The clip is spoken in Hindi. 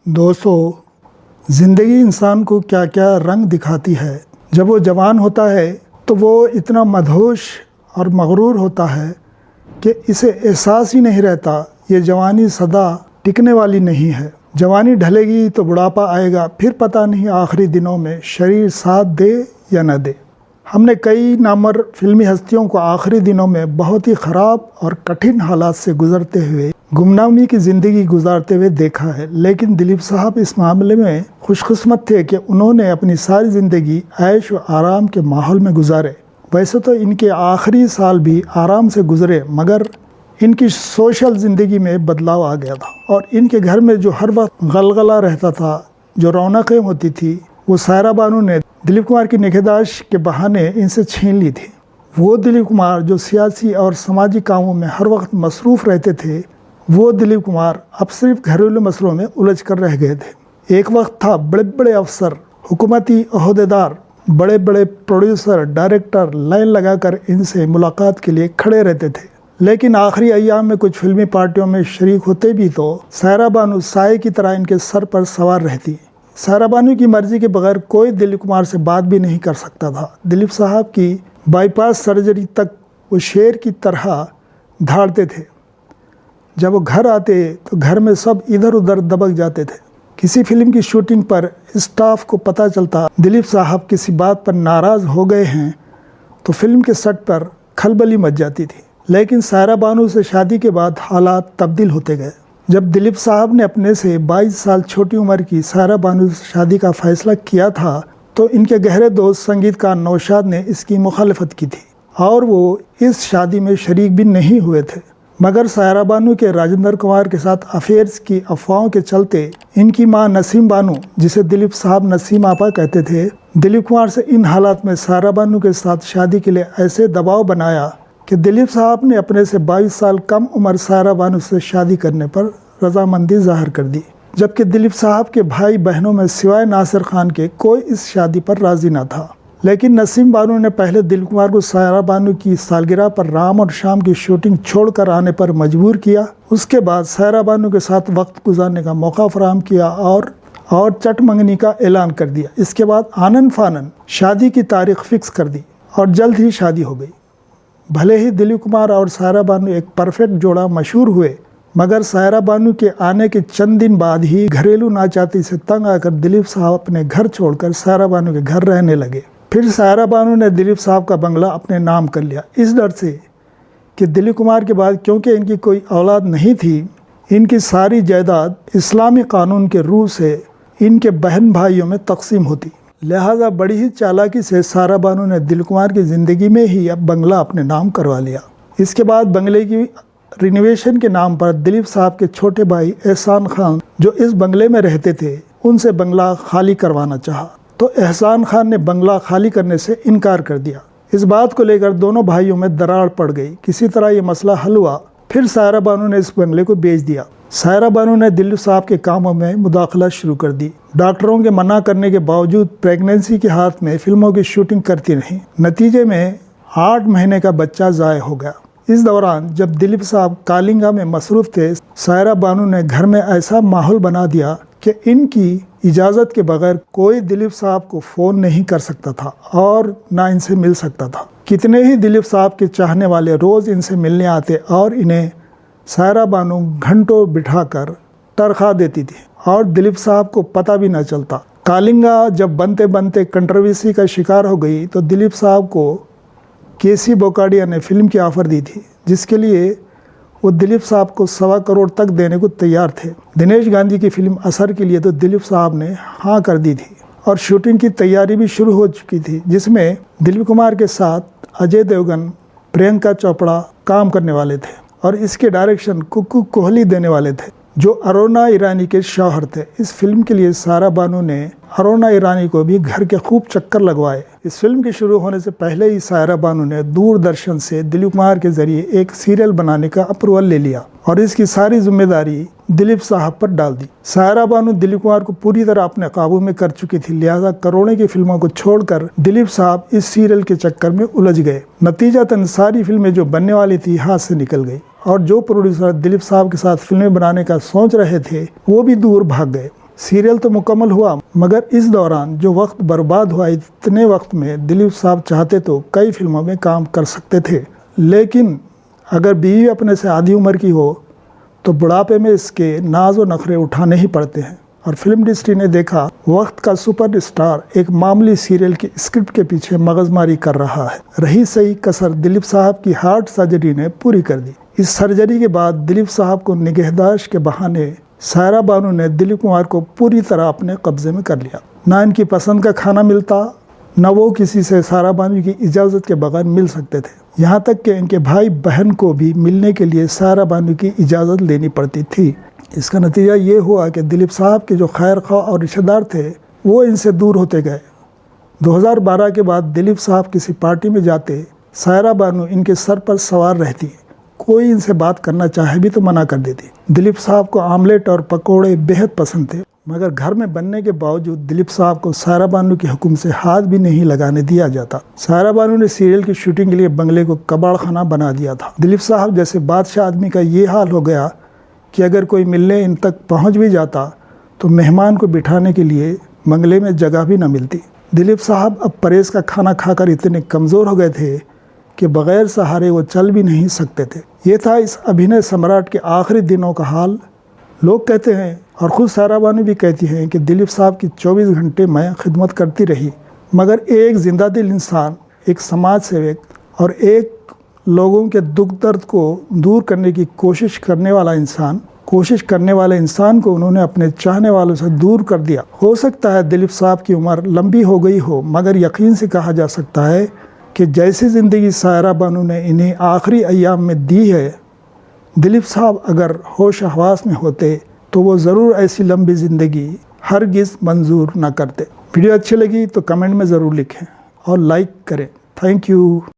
दोस्तों, ज़िंदगी इंसान को क्या क्या रंग दिखाती है। जब वो जवान होता है तो वो इतना मदहोश और मगरूर होता है कि इसे एहसास ही नहीं रहता ये जवानी सदा टिकने वाली नहीं है। जवानी ढलेगी तो बुढ़ापा आएगा, फिर पता नहीं आखिरी दिनों में शरीर साथ दे या न दे। हमने कई नामवर फिल्मी हस्तियों को आखिरी दिनों में बहुत ही ख़राब और कठिन हालात से गुजरते हुए गुमनामी की ज़िंदगी गुजारते हुए देखा है, लेकिन दिलीप साहब इस मामले में खुशकिस्मत थे कि उन्होंने अपनी सारी ज़िंदगी ऐश व आराम के माहौल में गुजारे। वैसे तो इनके आखिरी साल भी आराम से गुजरे, मगर इनकी सोशल ज़िंदगी में बदलाव आ गया था और इनके घर में जो हर वक्त गलगला रहता था, जो रौनकें होती थी, वो सायरा बानू ने दिलीप कुमार की निगहदाश्त के बहाने इनसे छीन ली थी। वो दिलीप कुमार जो सियासी और समाजी कामों में हर वक्त मसरूफ़ रहते थे, वो दिलीप कुमार अब सिर्फ घरेलू मसलों में उलझ कर रह गए थे। एक वक्त था बड़े बड़े अफसर, हुकूमती अहदेदार, बड़े बड़े प्रोड्यूसर, डायरेक्टर लाइन लगाकर इनसे मुलाकात के लिए खड़े रहते थे, लेकिन आखिरी अय्याम में कुछ फिल्मी पार्टियों में शरीक होते भी तो सायरा बानू साए की तरह इनके सर पर सवार रहती। सायरा बानू की मर्जी के बगैर कोई दिलीप कुमार से बात भी नहीं कर सकता था। दिलीप साहब की बाईपास सर्जरी तक वो शेर की तरह धाड़ते थे। जब वो घर आते तो घर में सब इधर उधर दबक जाते थे। किसी फिल्म की शूटिंग पर स्टाफ को पता चलता दिलीप साहब किसी बात पर नाराज़ हो गए हैं तो फिल्म के सेट पर खलबली मच जाती थी। लेकिन सायरा बानू से शादी के बाद हालात तब्दील होते गए। जब दिलीप साहब ने अपने से 22 साल छोटी उम्र की सायरा बानू से शादी का फैसला किया था तो इनके गहरे दोस्त संगीतकार नौशाद ने इसकी मुखालिफत की थी और वो इस शादी में शरीक भी नहीं हुए थे। मगर सायरा बानू के राजेंद्र कुमार के साथ अफेयर्स की अफवाहों के चलते इनकी मां नसीम बानू, जिसे दिलीप साहब नसीम आपा कहते थे, दिलीप कुमार से इन हालात में सायरा बानू के साथ शादी के लिए ऐसे दबाव बनाया कि दिलीप साहब ने अपने से 22 साल कम उम्र सायरा बानू से शादी करने पर रजामंदी जाहिर कर दी। जबकि दिलीप साहब के भाई बहनों में सिवाय नासिर खान के कोई इस शादी पर राजी न था। लेकिन नसीम बानू ने पहले दिलीप कुमार को सायरा बानू की सालगिरह पर राम और शाम की शूटिंग छोड़कर आने पर मजबूर किया। उसके बाद सायरा बानू के साथ वक्त गुजारने का मौका फराहम किया और चट मंगनी का ऐलान कर दिया। इसके बाद आनन फानन शादी की तारीख फिक्स कर दी और जल्द ही शादी हो गई। भले ही दिलीप कुमार और सायरा बानू एक परफेक्ट जोड़ा मशहूर हुए, मगर सायरा बानू के आने के चंद दिन बाद ही घरेलू नाचाती से तंग आकर दिलीप साहब अपने घर छोड़कर सायरा बानू के घर रहने लगे। फिर सायरा बानू ने दिलीप साहब का बंगला अपने नाम कर लिया, इस डर से कि दिलीप कुमार के बाद क्योंकि इनकी कोई औलाद नहीं थी, इनकी सारी जायदाद इस्लामी कानून के रूह से इनके बहन भाइयों में तकसीम होती। लिहाजा बड़ी ही चालाकी से सायरा बानू ने दिलीप कुमार की ज़िंदगी में ही अब बंगला अपने नाम करवा लिया। इसके बाद बंगले की रिनोवेशन के नाम पर दिलीप साहब के छोटे भाई एहसान खान, जो इस बंगले में रहते थे, उनसे बंगला खाली करवाना चाहा तो एहसान खान ने बंगला खाली करने से इनकार कर दिया। इस बात को लेकर दोनों भाइयों में दरार पड़ गई। किसी तरह ये मसला हल हुआ। फिर सायरा बानू ने इस बंगले को बेच दिया। सायरा बानू ने दिलीप साहब के कामों में मुदाखला शुरू कर दी। डॉक्टरों के मना करने के बावजूद प्रेगनेंसी के हाथ में फिल्मों की शूटिंग करती रहीं। नतीजे में 8 महीने का बच्चा ज़ाय हो गया। इस दौरान जब दिलीप साहब कालिंगा में मसरूफ़ थे, सायरा बानू ने घर में ऐसा माहौल बना दिया कि इनकी इजाज़त के बगैर कोई दिलीप साहब को फ़ोन नहीं कर सकता था और ना इनसे मिल सकता था। कितने ही दिलीप साहब के चाहने वाले रोज़ इनसे मिलने आते और इन्हें सायरा बानू घंटों बिठाकर तरखा देती थी और दिलीप साहब को पता भी न चलता। कालिंगा जब बनते बनते कंट्रोवर्सी का शिकार हो गई तो दिलीप साहब को केसी बोकाडिया ने फिल्म की ऑफ़र दी थी, जिसके लिए वो दिलीप साहब को 1.25 करोड़ तक देने को तैयार थे। दिनेश गांधी की फिल्म असर के लिए तो दिलीप साहब ने हाँ कर दी थी और शूटिंग की तैयारी भी शुरू हो चुकी थी, जिसमें दिलीप कुमार के साथ अजय देवगन, प्रियंका चोपड़ा काम करने वाले थे और इसके डायरेक्शन कुक्कू कोहली देने वाले थे, जो अरुणा ईरानी के शौहर थे। इस फिल्म के लिए सायरा बानू ने अरुणा ईरानी को भी घर के खूब चक्कर लगवाए। इस फिल्म के शुरू होने से पहले ही सायरा बानू ने दूरदर्शन से दिलीप कुमार के जरिए एक सीरियल बनाने का अप्रूवल ले लिया और इसकी सारी जिम्मेदारी दिलीप साहब पर डाल दी। सायरा बानू दिलीप कुमार को पूरी तरह अपने काबू में कर चुकी थी, लिहाजा करोड़ों की फिल्मों को छोड़कर दिलीप साहब इस सीरियल के चक्कर में उलझ गए। नतीजतन सारी फिल्में जो बनने वाली थी हाथ से निकल गई और जो प्रोड्यूसर दिलीप साहब के साथ फिल्में बनाने का सोच रहे थे वो भी दूर भाग गए। सीरियल तो मुकम्मल हुआ, मगर इस दौरान जो वक्त बर्बाद हुआ, इतने वक्त में दिलीप साहब चाहते तो कई फिल्मों में काम कर सकते थे। लेकिन अगर बीवी अपने से आधी उम्र की हो तो बुढ़ापे में इसके नाज व नखरे उठाने ही पड़ते हैं। और फिल्म इंडस्ट्री ने देखा वक्त का सुपरस्टार एक मामूली सीरियल की स्क्रिप्ट के पीछे मगजमारी कर रहा है। रही सही कसर दिलीप साहब की हार्ट सर्जरी ने पूरी कर दी। इस सर्जरी के बाद दिलीप साहब को निगहदाश्त के बहाने सायरा बानू ने दिलीप कुमार को पूरी तरह अपने कब्जे में कर लिया। ना इनकी पसंद का खाना मिलता, न वो किसी से सायरा बानू की इजाज़त के बगैर मिल सकते थे। यहाँ तक कि इनके भाई बहन को भी मिलने के लिए सायरा बानू की इजाज़त लेनी पड़ती थी। इसका नतीजा ये हुआ कि दिलीप साहब के जो खैर ख्वाह और रिश्तेदार थे वो इनसे दूर होते गए। 2012 के बाद दिलीप साहब किसी पार्टी में जाते, सायरा बानू इनके सर पर सवार रहती, कोई इनसे बात करना चाहे भी तो मना कर देती। दिलीप साहब को आमलेट और पकोड़े बेहद पसंद थे, मगर घर में बनने के बावजूद दिलीप साहब को सायरा बानू के हुक्म से हाथ भी नहीं लगाने दिया जाता। सायरा बानू ने सीरियल की शूटिंग के लिए बंगले को कबाड़खाना बना दिया था। दिलीप साहब जैसे बादशाह आदमी का ये हाल हो गया कि अगर कोई मिलने इन तक पहुंच भी जाता तो मेहमान को बिठाने के लिए बंगले में जगह भी न मिलती। दिलीप साहब अब परहेज का खाना खाकर इतने कमज़ोर हो गए थे कि बग़ैर सहारे वो चल भी नहीं सकते थे। ये था इस अभिनय सम्राट के आखिरी दिनों का हाल। लोग कहते हैं और ख़ुद सायरा बानू भी कहती हैं कि दिलीप साहब की 24 घंटे मैं खिदमत करती रही, मगर एक जिंदा दिल इंसान, एक समाज सेवक और एक लोगों के दुख दर्द को दूर करने की कोशिश करने वाले इंसान को उन्होंने अपने चाहने वालों से दूर कर दिया। हो सकता है दिलीप साहब की उम्र लंबी हो गई हो, मगर यकीन से कहा जा सकता है कि जैसी ज़िंदगी सायरा बानू ने इन्हें आखिरी अय्याम में दी है, दिलीप साहब अगर होश हवास में होते तो वो ज़रूर ऐसी लंबी ज़िंदगी हरगिज़ मंजूर ना करते। वीडियो अच्छी लगी तो कमेंट में ज़रूर लिखें और लाइक करें। Thank you.